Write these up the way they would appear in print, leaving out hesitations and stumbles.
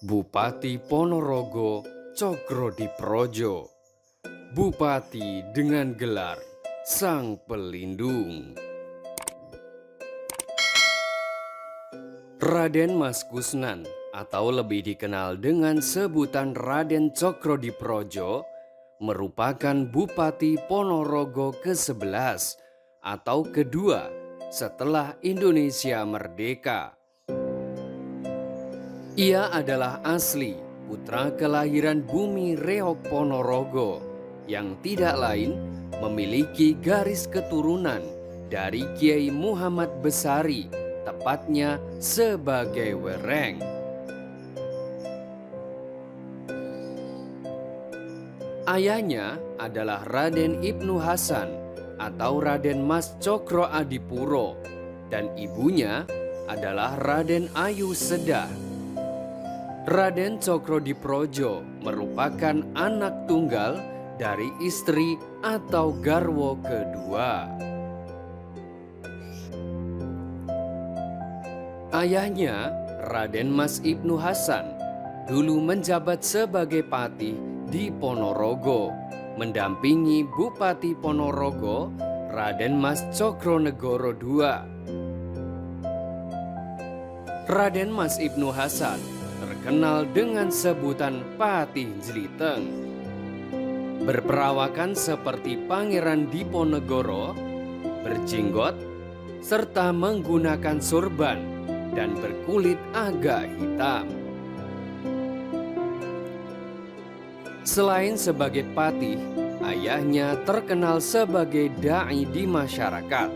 Bupati Ponorogo Cokrodiprodjo, Bupati dengan gelar Sang Pelindung. Raden Mas Kusnan atau lebih dikenal dengan sebutan Raden Cokrodiprodjo merupakan Bupati Ponorogo ke-11 atau kedua setelah Indonesia merdeka. Ia adalah asli putra kelahiran bumi Reog Ponorogo yang tidak lain memiliki garis keturunan dari Kiai Muhammad Besari, tepatnya sebagai Wereng. Ayahnya adalah Raden Ibnu Hasan atau Raden Mas Cokro Adipuro dan ibunya adalah Raden Ayu Sedah. Raden Cokrodiprodjo merupakan anak tunggal dari istri atau garwo kedua. Ayahnya, Raden Mas Ibnu Hasan, dulu menjabat sebagai patih di Ponorogo, mendampingi Bupati Ponorogo, Raden Mas Cokronegoro II. Raden Mas Ibnu Hasan terkenal dengan sebutan Patih Jliteng. Berperawakan seperti Pangeran Diponegoro, berjenggot, serta menggunakan sorban dan berkulit agak hitam. Selain sebagai patih, ayahnya terkenal sebagai dai di masyarakat.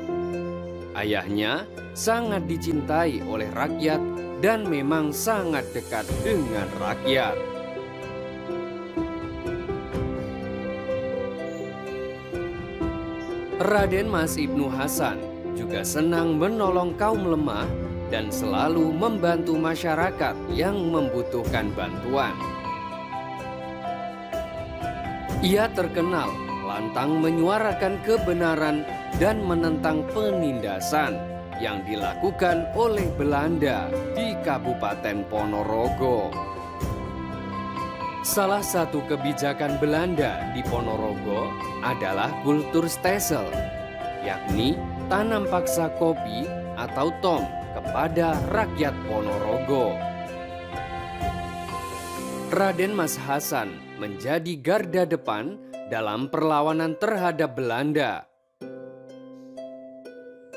Ayahnya sangat dicintai oleh rakyat dan memang sangat dekat dengan rakyat. Raden Mas Ibnu Hasan juga senang menolong kaum lemah dan selalu membantu masyarakat yang membutuhkan bantuan. Ia terkenal lantang menyuarakan kebenaran dan menentang penindasan yang dilakukan oleh Belanda di Kabupaten Ponorogo. Salah satu kebijakan Belanda di Ponorogo adalah kultur stelsel, yakni tanam paksa kopi atau tom kepada rakyat Ponorogo. Raden Mas Hasan menjadi garda depan dalam perlawanan terhadap Belanda.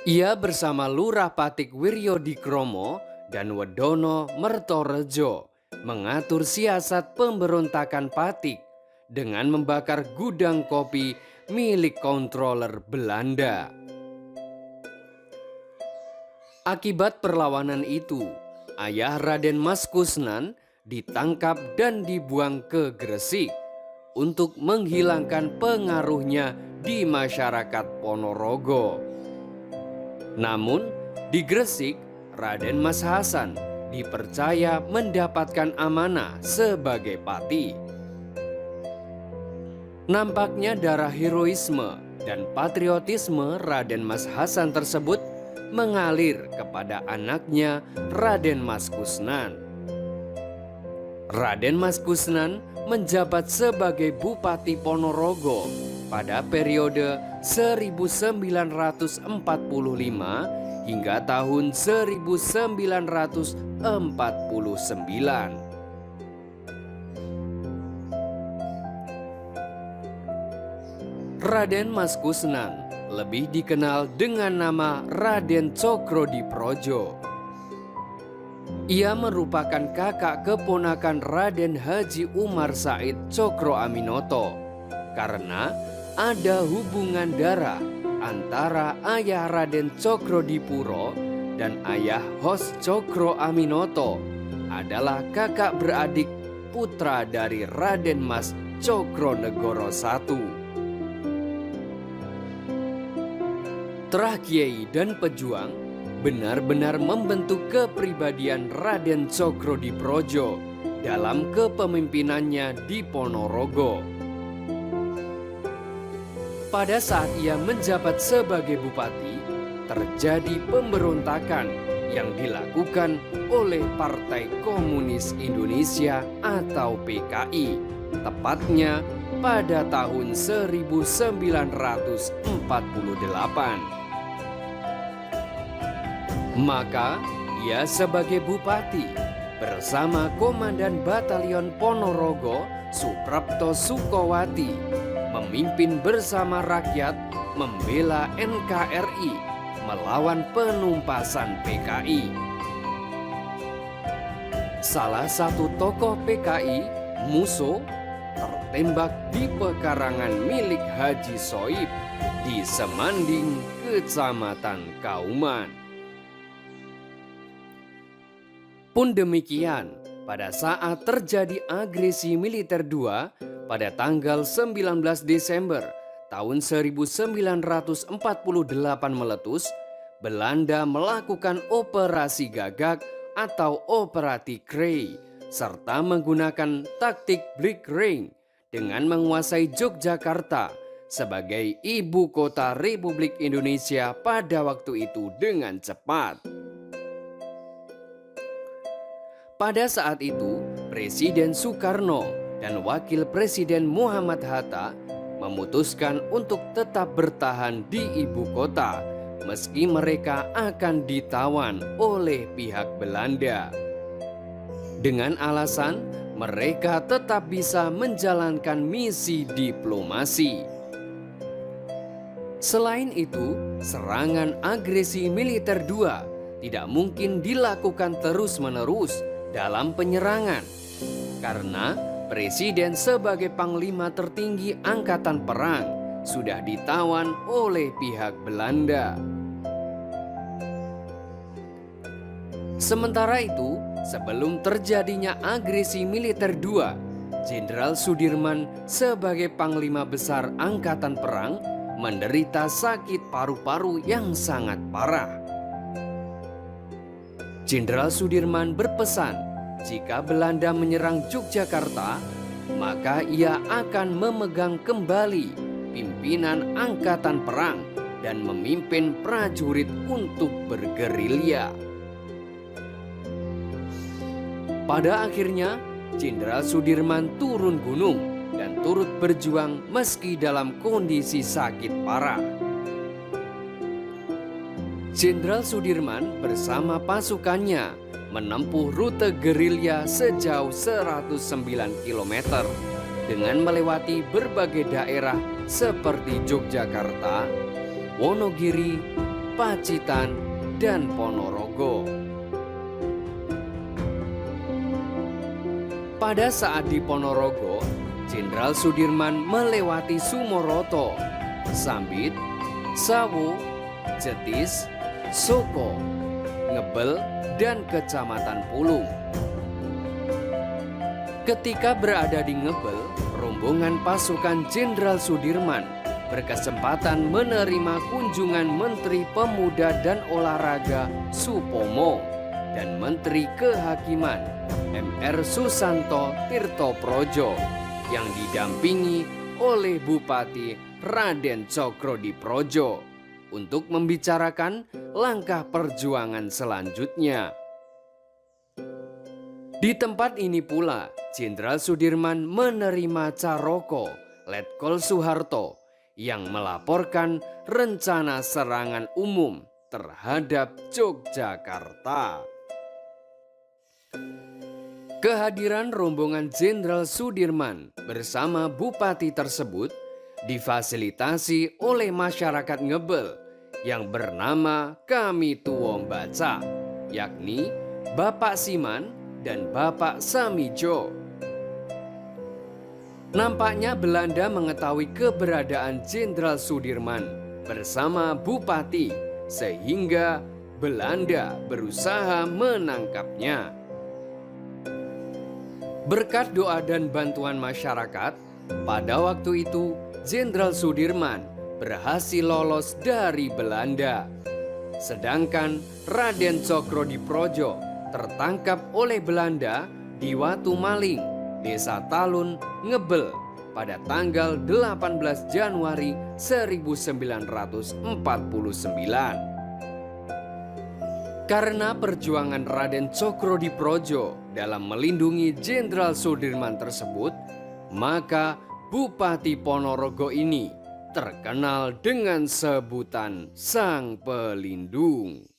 Ia bersama Lurah Patik Wiryodikromo dan Wedono Mertorejo mengatur siasat pemberontakan Patik dengan membakar gudang kopi milik kontroler Belanda. Akibat perlawanan itu, ayah Raden Mas Kusnan ditangkap dan dibuang ke Gresik untuk menghilangkan pengaruhnya di masyarakat Ponorogo. Namun, di Gresik, Raden Mas Hasan dipercaya mendapatkan amanah sebagai patih. Nampaknya darah heroisme dan patriotisme Raden Mas Hasan tersebut mengalir kepada anaknya Raden Mas Kusnan. Raden Mas Kusnan menjabat sebagai Bupati Ponorogo pada periode 1945 hingga tahun 1949. Raden Mas Kusnan lebih dikenal dengan nama Raden Cokrodiprodjo. Ia merupakan kakak keponakan Raden Haji Umar Said Cokro Aminoto karena ada hubungan darah antara ayah Raden Cokrodipuro dan ayah Hos Cokro Aminoto adalah kakak beradik putra dari Raden Mas Cokronegoro I. Terah kiai dan pejuang benar-benar membentuk kepribadian Raden Cokrodiprodjo dalam kepemimpinannya di Ponorogo. Pada saat ia menjabat sebagai bupati, terjadi pemberontakan yang dilakukan oleh Partai Komunis Indonesia atau PKI, tepatnya pada tahun 1948. Maka ia sebagai bupati bersama Komandan Batalion Ponorogo Suprapto Sukowati memimpin bersama rakyat membela NKRI melawan penumpasan PKI. Salah satu tokoh PKI, Muso, tertembak di pekarangan milik Haji Soib di Semanding, Kecamatan Kauman. Pun demikian, pada saat terjadi agresi militer II pada tanggal 19 Desember tahun 1948 meletus, Belanda melakukan operasi gagak atau operasi Krei serta menggunakan taktik Black Ring dengan menguasai Yogyakarta sebagai ibu kota Republik Indonesia pada waktu itu dengan cepat. Pada saat itu, Presiden Soekarno dan Wakil Presiden Muhammad Hatta memutuskan untuk tetap bertahan di ibu kota meski mereka akan ditawan oleh pihak Belanda. Dengan alasan mereka tetap bisa menjalankan misi diplomasi. Selain itu, serangan agresi militer II tidak mungkin dilakukan terus-menerus dalam penyerangan, karena Presiden sebagai Panglima tertinggi Angkatan Perang sudah ditawan oleh pihak Belanda. Sementara itu, sebelum terjadinya agresi militer II, Jenderal Sudirman sebagai Panglima Besar Angkatan Perang menderita sakit paru-paru yang sangat parah. Jenderal Sudirman berpesan, jika Belanda menyerang Yogyakarta, maka ia akan memegang kembali pimpinan angkatan perang dan memimpin prajurit untuk bergerilya. Pada akhirnya, Jenderal Sudirman turun gunung dan turut berjuang meski dalam kondisi sakit parah. Jenderal Sudirman bersama pasukannya menempuh rute gerilya sejauh 109 km dengan melewati berbagai daerah seperti Yogyakarta, Wonogiri, Pacitan, dan Ponorogo. Pada saat di Ponorogo, Jenderal Sudirman melewati Sumoroto, Sambit, Sawo, Jetis, Soko, Ngebel, dan Kecamatan Pulung. Ketika berada di Ngebel, rombongan pasukan Jenderal Sudirman berkesempatan menerima kunjungan Menteri Pemuda dan Olahraga Supomo dan Menteri Kehakiman M.R. Susanto Tirtoprojo yang didampingi oleh Bupati Raden Cokrodiprodjo untuk membicarakan langkah perjuangan selanjutnya. Di tempat ini pula, Jenderal Sudirman menerima Caroko, Letkol Soeharto, yang melaporkan rencana serangan umum terhadap Yogyakarta. Kehadiran rombongan Jenderal Sudirman bersama Bupati tersebut difasilitasi oleh masyarakat Ngebel yang bernama Kami Tuwom Baca, yakni Bapak Siman dan Bapak Samijo. Nampaknya Belanda mengetahui keberadaan Jenderal Sudirman bersama Bupati, sehingga Belanda berusaha menangkapnya. Berkat doa dan bantuan masyarakat, pada waktu itu Jenderal Sudirman berhasil lolos dari Belanda. Sedangkan Raden Cokrodiprodjo tertangkap oleh Belanda di Watu Maling, Desa Talun, Ngebel pada tanggal 18 Januari 1949. Karena perjuangan Raden Cokrodiprodjo dalam melindungi Jenderal Sudirman tersebut, maka Bupati Ponorogo ini terkenal dengan sebutan Sang Pelindung.